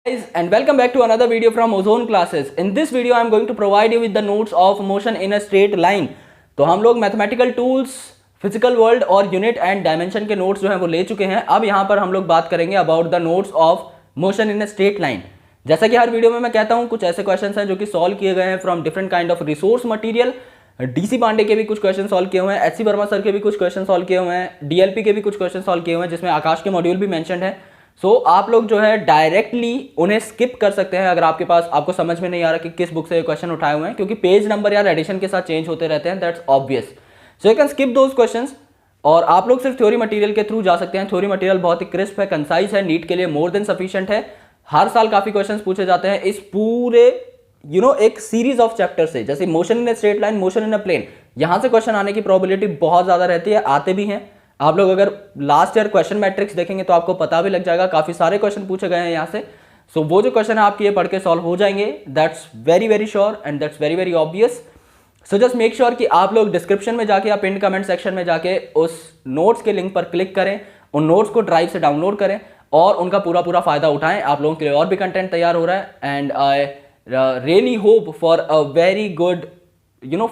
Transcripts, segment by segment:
Guys, and welcome back to another video from Ozone Classes. In this video I am going to provide you with the notes of motion in a straight line. तो हम लोग mathematical tools, physical world और unit and dimension के notes जो हैं वो ले चुके हैं. अब यहाँ पर हम लोग बात करेंगे about the notes of motion in a straight line. जैसा कि हर वीडियो में मैं कहता हूँ, कुछ ऐसे क्वेश्चंस हैं जो कि सॉल्व किए गए हैं from different kind of resource material. DC Pandey के भी कुछ क्वेश्चन सॉल्व किए हुए हैं, एचसी वर्मा सर के भी कुछ क्वेश्चन सॉल्व किए हुए हैं, डीएलपी के भी कुछ क्वेश्चन सॉल्व किए हुए हैं जिसमें आकाश के मॉड्यूल भी मेंशन्ड है. सो आप लोग जो है डायरेक्टली उन्हें स्किप कर सकते हैं अगर आपको समझ में नहीं आ रहा कि किस बुक से ये क्वेश्चन उठाए हुए हैं, क्योंकि पेज नंबर या एडिशन के साथ चेंज होते रहते हैं. That's obvious. So you can skip those questions और आप लोग सिर्फ थ्योरी मटेरियल के थ्रू जा सकते हैं. थ्योरी मटेरियल बहुत ही क्रिस्प है, कंसाइज है, नीट के लिए मोर देन सफिशिएंट है. हर साल काफी क्वेश्चंस पूछे जाते हैं इस पूरे एक सीरीज ऑफ चैप्टर से. जैसे motion in a straight line, motion in a plane, यहां से क्वेश्चन आने की प्रोबेबिलिटी बहुत ज्यादा रहती है, आते भी हैं. आप लोग अगर लास्ट ईयर क्वेश्चन मैट्रिक्स देखेंगे तो आपको पता भी लग जाएगा, काफी सारे क्वेश्चन पूछे गए हैं यहाँ से. सो वो जो क्वेश्चन है आपके ये पढ़ के सॉल्व हो जाएंगे. That's very very sure and that's very very obvious. So just make sure कि आप लोग डिस्क्रिप्शन में जाके या पिन कमेंट सेक्शन में जाके उस नोट्स के लिंक पर क्लिक करें, उन नोट्स को ड्राइव से डाउनलोड करें और उनका पूरा पूरा फायदा उठाएं. आप लोगों के लिए और भी कंटेंट तैयार हो रहा है and I really hope for a very good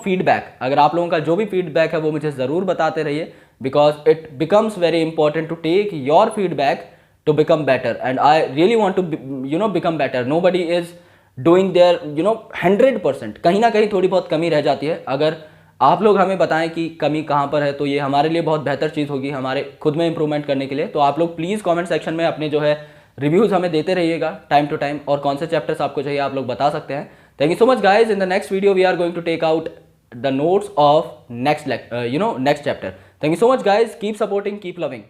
feedback. अगर आप लोगों का जो भी फीडबैक है वो मुझे ज़रूर बताते रहिए, because it becomes very important to take your feedback to become better, and I really want to become better. Nobody is doing their 100%. कहीं ना कहीं थोड़ी बहुत कमी रह जाती है. अगर आप लोग हमें बताएं कि कमी कहाँ पर है तो ये हमारे लिए बहुत बेहतर चीज़ होगी, हमारे खुद में इंप्रूवमेंट करने के लिए. तो आप लोग प्लीज़ कमेंट सेक्शन में अपने जो है रिव्यूज़ हमें देते रहिएगा टाइम टू टाइम, और कौन से चैप्टर्स आपको चाहिए आप लोग बता सकते हैं. Thank you so much guys. In the next video we are going to take out the notes of next chapter. Thank you so much guys. Keep supporting, keep loving.